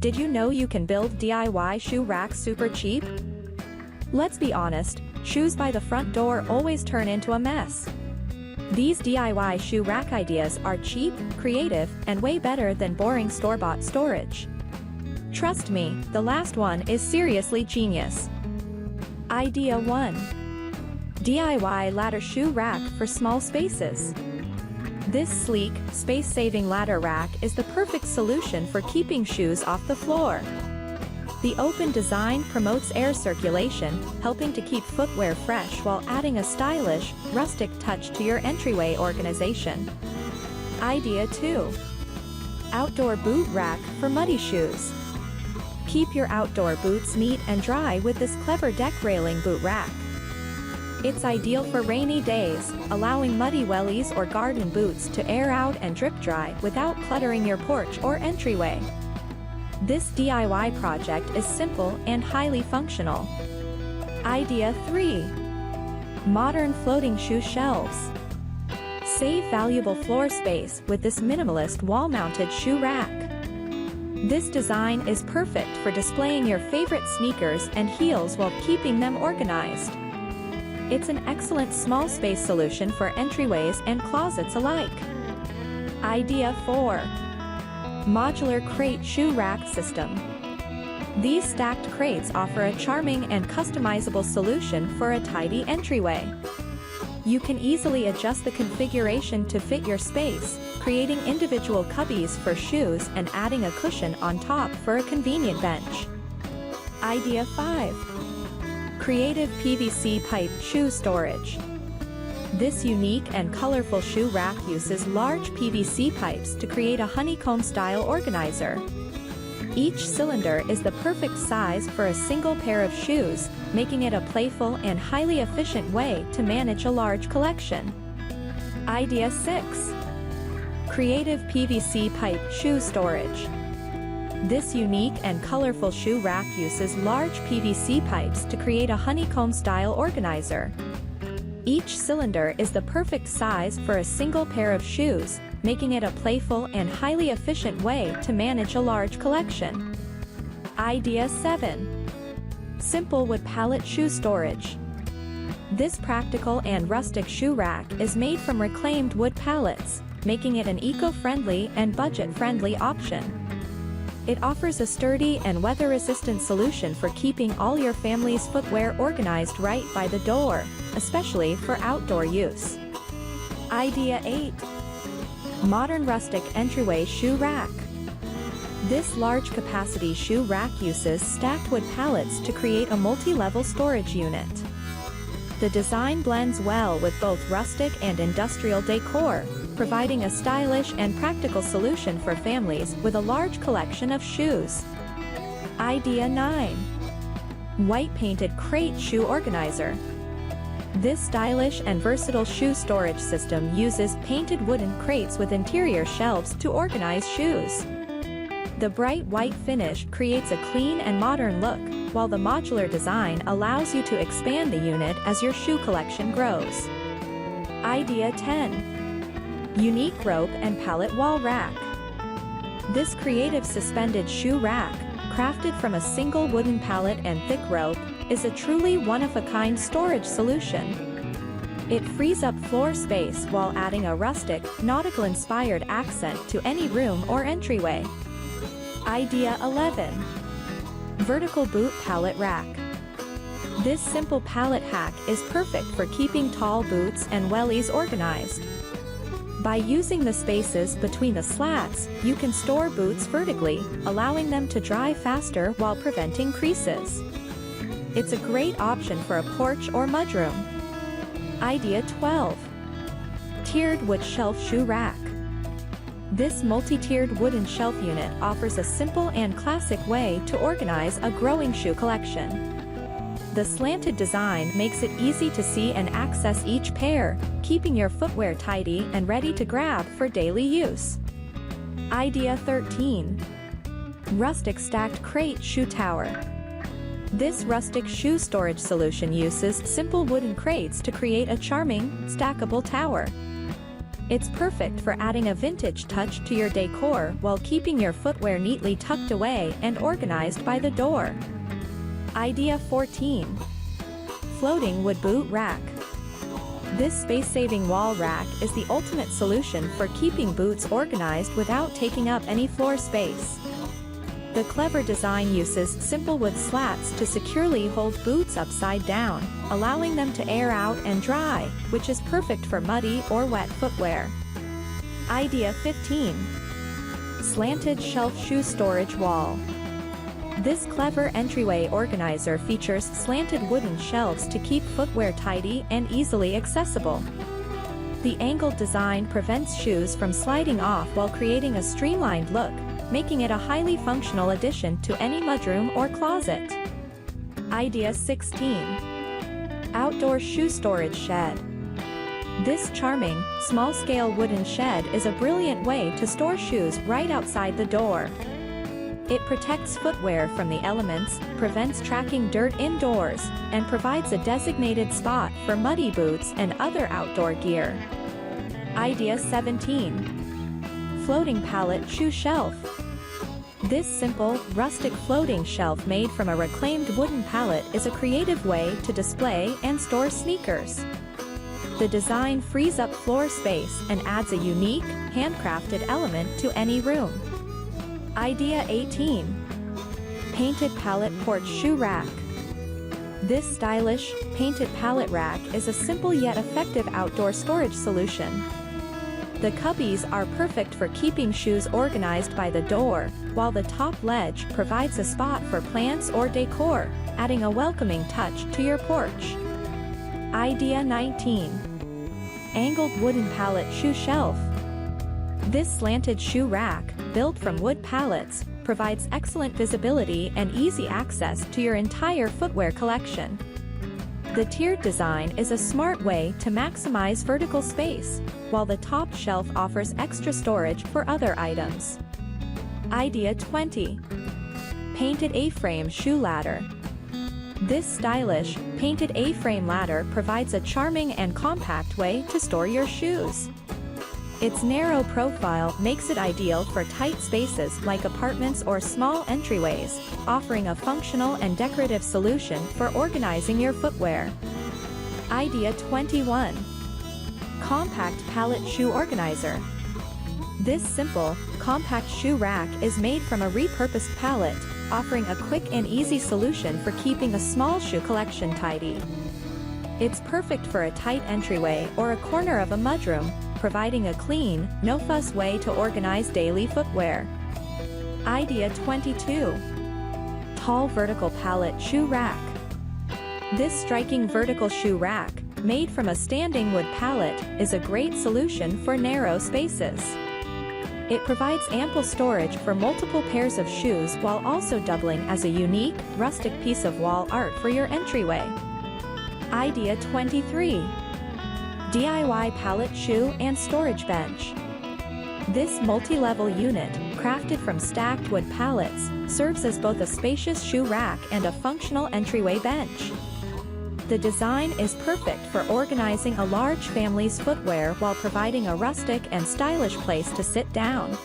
Did you know you can build DIY shoe racks super cheap? Let's be honest, shoes by the front door always turn into a mess. These DIY shoe rack ideas are cheap, creative, and way better than boring store-bought storage. Trust me, the last one is seriously genius. Idea 1. DIY ladder shoe rack for small spaces. This sleek, space-saving ladder rack is the perfect solution for keeping shoes off the floor. The open design promotes air circulation, helping to keep footwear fresh while adding a stylish, rustic touch to your entryway organization. Idea 2. Outdoor boot rack for muddy shoes. Keep your outdoor boots neat and dry with this clever deck railing boot rack. It's ideal for rainy days, allowing muddy wellies or garden boots to air out and drip dry without cluttering your porch or entryway. This DIY project is simple and highly functional. Idea 3. Modern floating shoe shelves. Save valuable floor space with this minimalist wall-mounted shoe rack. This design is perfect for displaying your favorite sneakers and heels while keeping them organized. It's an excellent small space solution for entryways and closets alike. Idea 4. Modular crate shoe rack system. These stacked crates offer a charming and customizable solution for a tidy entryway. You can easily adjust the configuration to fit your space, creating individual cubbies for shoes and adding a cushion on top for a convenient bench. Idea 5. Creative PVC pipe shoe storage. This unique and colorful shoe rack uses large PVC pipes to create a honeycomb-style organizer. Each cylinder is the perfect size for a single pair of shoes, making it a playful and highly efficient way to manage a large collection. Idea 6. Creative PVC pipe shoe storage. This unique and colorful shoe rack uses large PVC pipes to create a honeycomb-style organizer. Each cylinder is the perfect size for a single pair of shoes, making it a playful and highly efficient way to manage a large collection. Idea 7. Simple wood pallet shoe storage. This practical and rustic shoe rack is made from reclaimed wood pallets, making it an eco-friendly and budget-friendly option. It offers a sturdy and weather-resistant solution for keeping all your family's footwear organized right by the door, especially for outdoor use. Idea 8. Modern rustic entryway shoe rack. This large-capacity shoe rack uses stacked wood pallets to create a multi-level storage unit. The design blends well with both rustic and industrial decor, providing a stylish and practical solution for families with a large collection of shoes. Idea 9. White painted crate shoe organizer. This stylish and versatile shoe storage system uses painted wooden crates with interior shelves to organize shoes. The bright white finish creates a clean and modern look, while the modular design allows you to expand the unit as your shoe collection grows. Idea 10. Unique rope and pallet wall rack. This creative suspended shoe rack, crafted from a single wooden pallet and thick rope, is a truly one-of-a-kind storage solution. It frees up floor space while adding a rustic, nautical-inspired accent to any room or entryway. Idea 11. Vertical boot pallet rack. This simple pallet hack is perfect for keeping tall boots and wellies organized. By using the spaces between the slats, you can store boots vertically, allowing them to dry faster while preventing creases. It's a great option for a porch or mudroom. Idea 12. Tiered wood shelf shoe rack. This multi-tiered wooden shelf unit offers a simple and classic way to organize a growing shoe collection. The slanted design makes it easy to see and access each pair, keeping your footwear tidy and ready to grab for daily use. Idea 13. Rustic stacked crate shoe tower. This rustic shoe storage solution uses simple wooden crates to create a charming, stackable tower. It's perfect for adding a vintage touch to your decor while keeping your footwear neatly tucked away and organized by the door. Idea 14. Floating wood boot rack. This space-saving wall rack is the ultimate solution for keeping boots organized without taking up any floor space. The clever design uses simple wood slats to securely hold boots upside down, allowing them to air out and dry, which is perfect for muddy or wet footwear. Idea 15. Slanted shelf shoe storage wall. This clever entryway organizer features slanted wooden shelves to keep footwear tidy and easily accessible. The angled design prevents shoes from sliding off while creating a streamlined look, making it a highly functional addition to any mudroom or closet. Idea 16. Outdoor shoe storage shed. This charming, small-scale wooden shed is a brilliant way to store shoes right outside the door. It protects footwear from the elements, prevents tracking dirt indoors, and provides a designated spot for muddy boots and other outdoor gear. Idea 17. Floating pallet shoe shelf. This simple, rustic floating shelf made from a reclaimed wooden pallet is a creative way to display and store sneakers. The design frees up floor space and adds a unique, handcrafted element to any room. Idea 18. Painted pallet porch shoe rack. This stylish, painted pallet rack is a simple yet effective outdoor storage solution. The cubbies are perfect for keeping shoes organized by the door, while the top ledge provides a spot for plants or decor, adding a welcoming touch to your porch. Idea 19. Angled wooden pallet shoe shelf. This slanted shoe rack, built from wood pallets, provides excellent visibility and easy access to your entire footwear collection. The tiered design is a smart way to maximize vertical space, while the top shelf offers extra storage for other items. Idea 20. Painted A-frame shoe ladder. This stylish, painted A-frame ladder provides a charming and compact way to store your shoes. Its narrow profile makes it ideal for tight spaces like apartments or small entryways, offering a functional and decorative solution for organizing your footwear. Idea 21. Compact pallet shoe organizer. This simple, compact shoe rack is made from a repurposed pallet, offering a quick and easy solution for keeping a small shoe collection tidy. It's perfect for a tight entryway or a corner of a mudroom, providing a clean, no-fuss way to organize daily footwear. Idea 22. Tall vertical pallet shoe rack. This striking vertical shoe rack, made from a standing wood pallet, is a great solution for narrow spaces. It provides ample storage for multiple pairs of shoes while also doubling as a unique, rustic piece of wall art for your entryway. Idea 23. DIY pallet shoe and storage bench. This multi-level unit, crafted from stacked wood pallets, serves as both a spacious shoe rack and a functional entryway bench. The design is perfect for organizing a large family's footwear while providing a rustic and stylish place to sit down.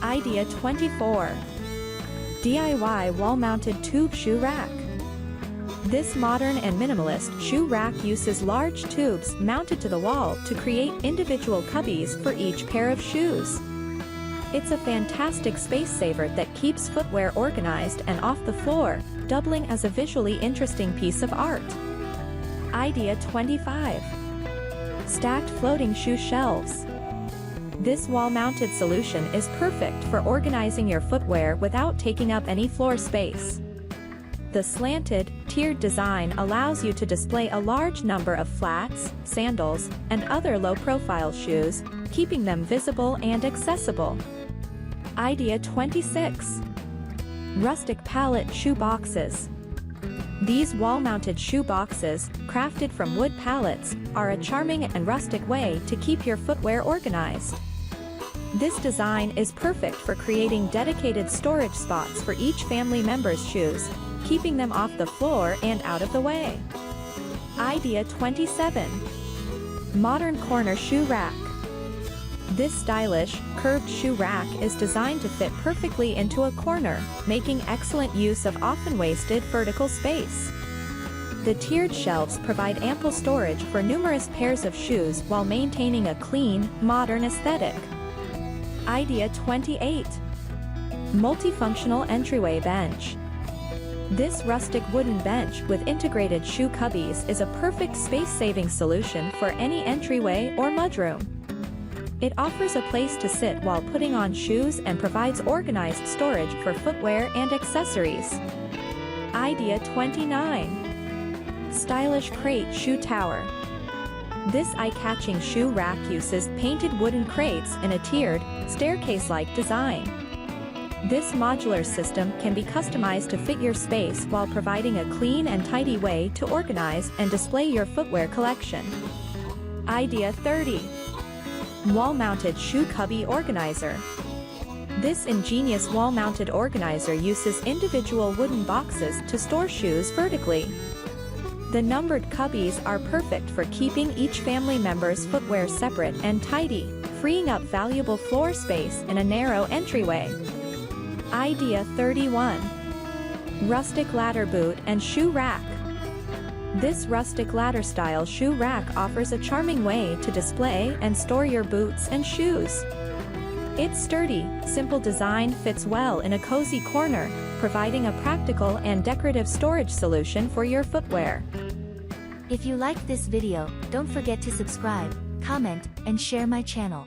Idea 24. DIY wall-mounted tube shoe rack. This modern and minimalist shoe rack uses large tubes mounted to the wall to create individual cubbies for each pair of shoes. It's a fantastic space saver that keeps footwear organized and off the floor, doubling as a visually interesting piece of art. Idea 25. Stacked floating shoe shelves. This wall-mounted solution is perfect for organizing your footwear without taking up any floor space. The slanted, tiered design allows you to display a large number of flats, sandals, and other low-profile shoes, keeping them visible and accessible. Idea 26. Rustic pallet shoe boxes. These wall-mounted shoe boxes, crafted from wood pallets, are a charming and rustic way to keep your footwear organized. This design is perfect for creating dedicated storage spots for each family member's shoes, keeping them off the floor and out of the way. Idea 27. Modern corner shoe rack. This stylish, curved shoe rack is designed to fit perfectly into a corner, making excellent use of often wasted vertical space. The tiered shelves provide ample storage for numerous pairs of shoes while maintaining a clean, modern aesthetic. Idea 28. Multifunctional entryway bench. This rustic wooden bench with integrated shoe cubbies is a perfect space-saving solution for any entryway or mudroom. It offers a place to sit while putting on shoes and provides organized storage for footwear and accessories. Idea 29. Stylish crate shoe tower. This eye-catching shoe rack uses painted wooden crates in a tiered, staircase-like design. This modular system can be customized to fit your space while providing a clean and tidy way to organize and display your footwear collection. Idea 30. Wall-mounted shoe cubby organizer. This ingenious wall-mounted organizer uses individual wooden boxes to store shoes vertically. The numbered cubbies are perfect for keeping each family member's footwear separate and tidy, freeing up valuable floor space in a narrow entryway. Idea 31. Rustic ladder boot and shoe rack. This rustic ladder-style shoe rack offers a charming way to display and store your boots and shoes. Its sturdy, simple design fits well in a cozy corner, providing a practical and decorative storage solution for your footwear. If you liked this video, don't forget to subscribe, comment, and share my channel.